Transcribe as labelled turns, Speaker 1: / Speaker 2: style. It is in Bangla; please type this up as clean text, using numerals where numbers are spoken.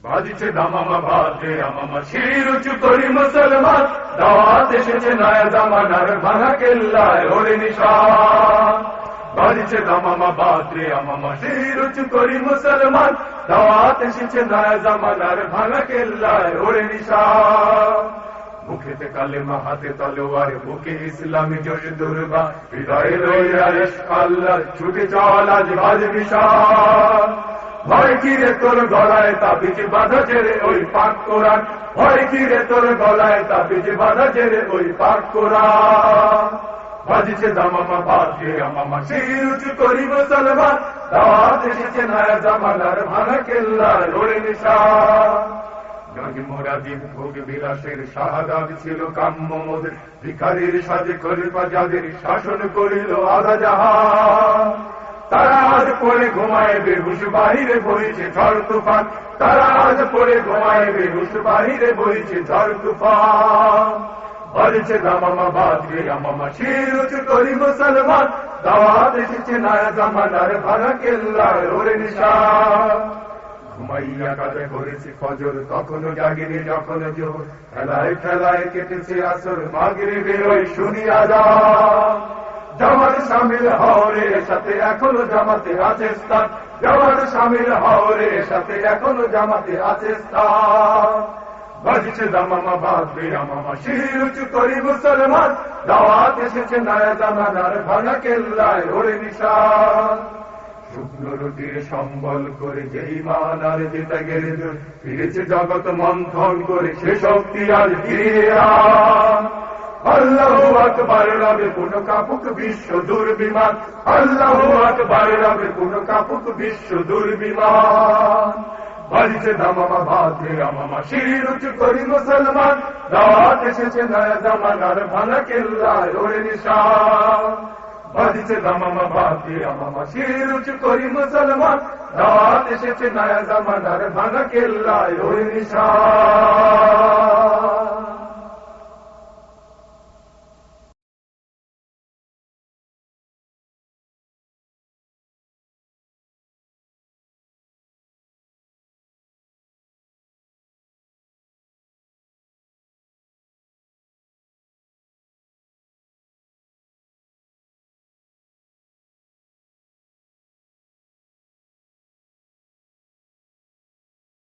Speaker 1: বাজিছে দামামা বাজে আমামা শির উঁচু করি মুসলমান, দাওয়াত এসেছে নয়া জামানার ভাঙা কেল্লায় ওরে নিশান। বাজিছে দামামা বাজে আমামা শির উঁচু করি মুসলমান, দাওয়াত এসেছে নয়া জামানার ভাঙা কেল্লায় ওরে নিশান। মুখেতে কালেমা হাতে তলোয়ার, বুকে ইসলামী জোশ দুর্বা, হৃদয়ে রইয়া ইশক আল্লাহর, ছুটে চল আজ বাজ বিশাল। ভয় কিরে তোর গলায় তাবিজ বাঁধা জেরে ওই পাক কোরআন, ভয় কিরে তোর গলায় তাবিজ বাঁধা জেরে ওই পাক কোরআন। বাজিছে দামামা বাজে আমামা শির উঁচু করি মুসলমান, দাওয়াত এসেছে নয়া জামানার ভাঙা কেল্লায় ওরে নিশান। মোরাজিব ভোগ বিলাসের শাহাদাত ছিল কাম্য মোদের, ভিখারির সাজে খলিফা যাদের শাসন করিল আধা জাহান। তারা আজ পড়ে ঘুমায় বেহুশ, বাহিরে বইছে ঝড় তুফান, তারা আজ পড়ে ঘুমায় বেহুশ, বাহিরে বইছে ঝড় তুফান। বাজছে দামামা বাজে আমামা শির উঁচু করি মুসলমান, দাওয়াত এসেছে নয়া জামানার ভাঙা কেল্লায় ওরে নিশান। ঘুমাইয়া কাজে করেছি ফজর, তখনও জাগিনি যখন জোর, খেলায় খেলায় কেটেছে আসর, মাগরিবের ওই শুনি আযান। জামাত শামিল হওরে সাথে এখনো জামাতে আছে স্থান, জামাত শামিল হওরে সাথে এখনো জামাতে আছে স্থান। বাজছে দামামা বাজে আমামা শির উঁচু করি মুসলমান, দাওয়াত এসেছে নয়া জামানার ভাঙা কেল্লায় ওরে নিশান। শুকনো রুটির সম্বল করে যেই মান আর যেটা গেলে ফিরেছে জগৎ মন্থন করে, সে শক্তি আজ ফিরে আন। আল্লাহু আকবার রবে কোন কাপুক বিশ্ব দুর্বিমান, আল্লাহু আকবার রবে কোন কাপুক বিশ্ব দুর্বিমান। বাজছে দামামা বাজে আমামা শির উঁচু করি মুসলমান, দাওয়াত এসেছে নয়া জামানার ভাঙা কেল্লায় ওরে নিশান। বাজছে দামামা বাজে আমামা শির উঁচু করি মুসলমান, দাওয়াত এসেছে নয়া জামানার ভাঙা কেল্লায় ওরে নিশান।